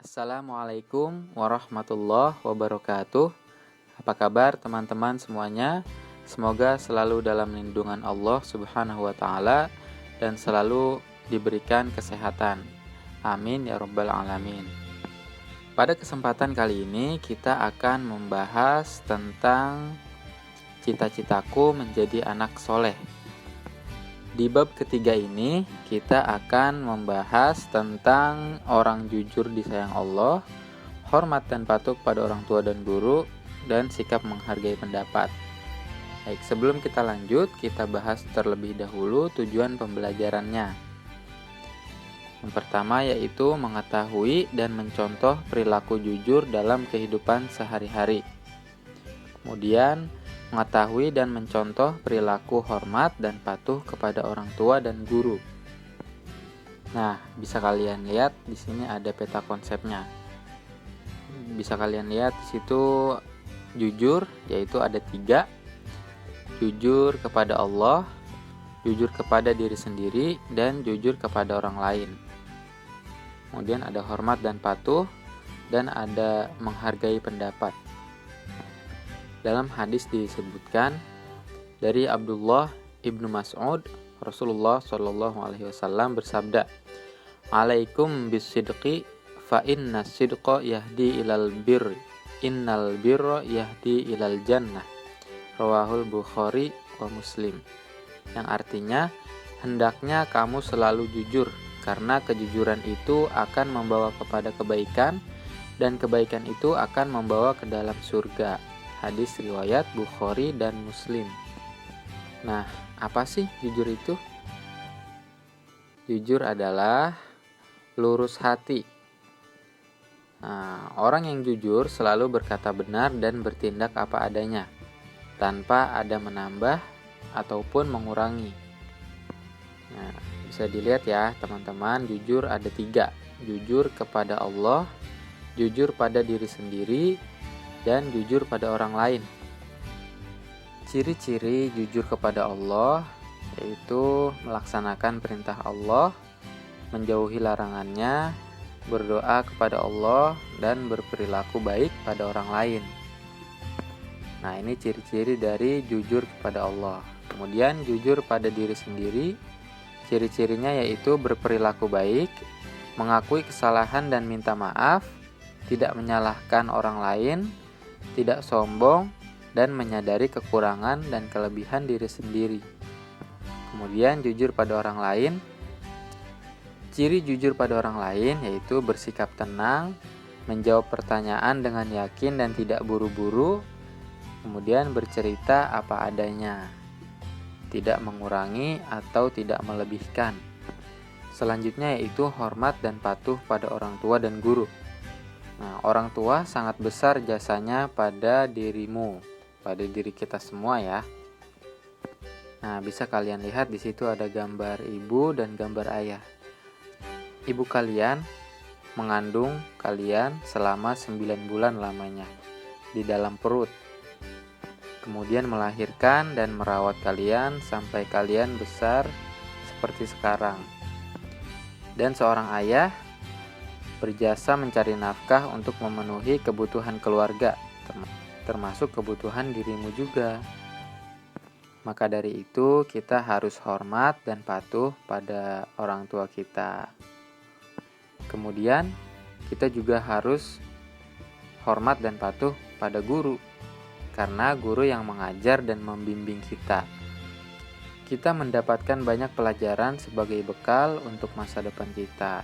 Assalamualaikum warahmatullahi wabarakatuh. Apa kabar teman-teman semuanya? Semoga selalu dalam lindungan Allah Subhanahu wa taala dan selalu diberikan kesehatan. Amin ya rabbal alamin. Pada kesempatan kali ini kita akan membahas tentang cita-citaku menjadi anak soleh. Di bab ketiga ini kita akan membahas tentang orang jujur disayang Allah, hormat dan patuh pada orang tua dan guru, dan sikap menghargai pendapat. Baik, sebelum kita lanjut, kita bahas terlebih dahulu tujuan pembelajarannya. Yang pertama yaitu mengetahui dan mencontoh perilaku jujur dalam kehidupan sehari-hari. Kemudian mengetahui dan mencontoh perilaku hormat dan patuh kepada orang tua dan guru. Nah, bisa kalian lihat di sini ada peta konsepnya. Bisa kalian lihat di situ jujur, yaitu ada 3. Jujur kepada Allah, jujur kepada diri sendiri, dan jujur kepada orang lain. Kemudian ada hormat dan patuh, dan ada menghargai pendapat. Dalam hadis disebutkan dari Abdullah ibnu Mas'ud, Rasulullah Shallallahu Alaihi Wasallam bersabda, "Alaikum bisidqi, fa inna sidqa yahdi ilal birri, innal birra yahdi ilal jannah." Rawahul Bukhari wa Muslim. Yang artinya, hendaknya kamu selalu jujur, karena kejujuran itu akan membawa kepada kebaikan, dan kebaikan itu akan membawa ke dalam surga. Hadis riwayat Bukhari dan Muslim. Nah, apa sih jujur itu? Jujur adalah lurus hati. Nah, orang yang jujur selalu berkata benar dan bertindak apa adanya, tanpa ada menambah ataupun mengurangi. Nah, bisa dilihat ya teman-teman, jujur ada 3. Jujur kepada Allah, jujur pada diri sendiri, dan jujur pada orang lain. Ciri-ciri jujur kepada Allah yaitu melaksanakan perintah Allah, menjauhi larangannya, berdoa kepada Allah, dan berperilaku baik pada orang lain. Nah, ini ciri-ciri dari jujur kepada Allah. Kemudian jujur pada diri sendiri, ciri-cirinya yaitu berperilaku baik, mengakui kesalahan dan minta maaf, tidak menyalahkan orang lain, tidak sombong, dan menyadari kekurangan dan kelebihan diri sendiri. Kemudian jujur pada orang lain. Ciri jujur pada orang lain yaitu bersikap tenang, menjawab pertanyaan dengan yakin dan tidak buru-buru, kemudian bercerita apa adanya, tidak mengurangi atau tidak melebihkan. Selanjutnya yaitu hormat dan patuh pada orang tua dan guru. Nah, orang tua sangat besar jasanya pada dirimu, pada diri kita semua ya. Nah, bisa kalian lihat di situ ada gambar ibu dan gambar ayah. Ibu kalian mengandung kalian selama 9 bulan lamanya di dalam perut. Kemudian melahirkan dan merawat kalian sampai kalian besar seperti sekarang. Dan seorang ayah berjasa mencari nafkah untuk memenuhi kebutuhan keluarga, termasuk kebutuhan dirimu juga. Maka dari itu kita harus hormat dan patuh pada orang tua kita. Kemudian kita juga harus hormat dan patuh pada guru, karena guru yang mengajar dan membimbing kita. Kita mendapatkan banyak pelajaran sebagai bekal untuk masa depan kita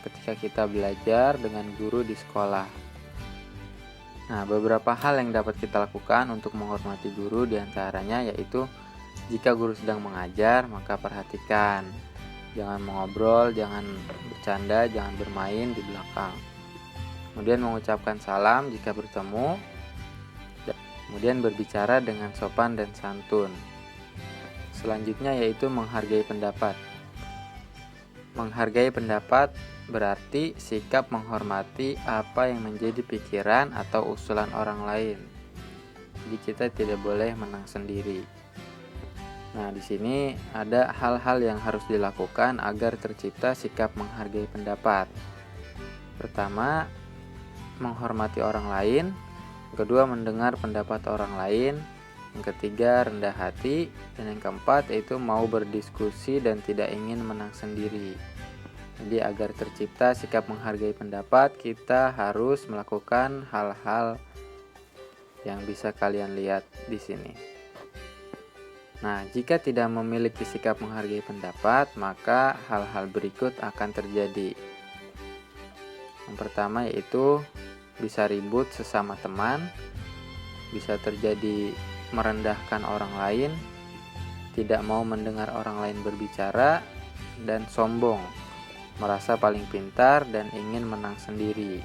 ketika kita belajar dengan guru di sekolah. Nah, beberapa hal yang dapat kita lakukan untuk menghormati guru diantaranya yaitu jika guru sedang mengajar, maka perhatikan. Jangan mengobrol, jangan bercanda, jangan bermain di belakang. Kemudian mengucapkan salam jika bertemu. Kemudian berbicara dengan sopan dan santun. Selanjutnya yaitu menghargai pendapat. Menghargai pendapat berarti sikap menghormati apa yang menjadi pikiran atau usulan orang lain. Jadi kita tidak boleh menang sendiri. Nah, di sini ada hal-hal yang harus dilakukan agar tercipta sikap menghargai pendapat. Pertama, menghormati orang lain. Yang kedua, mendengar pendapat orang lain. Yang ketiga, rendah hati. Dan yang keempat, yaitu mau berdiskusi dan tidak ingin menang sendiri. Jadi agar tercipta sikap menghargai pendapat, kita harus melakukan hal-hal yang bisa kalian lihat di sini. Nah, jika tidak memiliki sikap menghargai pendapat, maka hal-hal berikut akan terjadi. Yang pertama yaitu bisa ribut sesama teman, bisa terjadi merendahkan orang lain, tidak mau mendengar orang lain berbicara, dan sombong, merasa paling pintar dan ingin menang sendiri.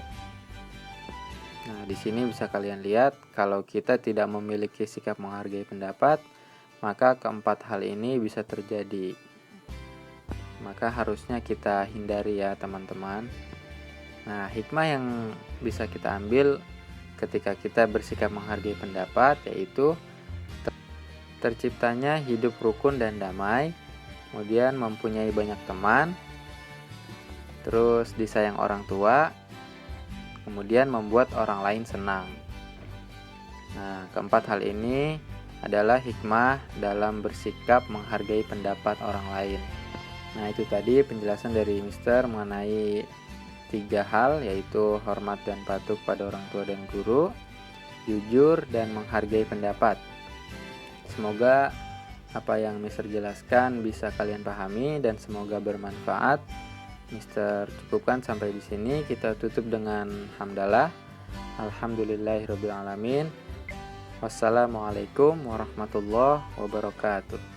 Nah, di sini bisa kalian lihat kalau kita tidak memiliki sikap menghargai pendapat, maka keempat hal ini bisa terjadi. Maka harusnya kita hindari ya teman-teman. Nah, hikmah yang bisa kita ambil ketika kita bersikap menghargai pendapat yaitu terciptanya hidup rukun dan damai, kemudian mempunyai banyak teman, terus disayang orang tua, kemudian membuat orang lain senang. Nah, keempat hal ini adalah hikmah dalam bersikap menghargai pendapat orang lain. Nah, itu tadi penjelasan dari Mister mengenai 3 hal, yaitu hormat dan patuh pada orang tua dan guru, jujur, dan menghargai pendapat. Semoga apa yang Mister jelaskan bisa kalian pahami dan semoga bermanfaat. Mister cukupkan sampai di sini. Kita tutup dengan hamdalah. Alhamdulillahirabbil alamin. Wassalamualaikum warahmatullahi wabarakatuh.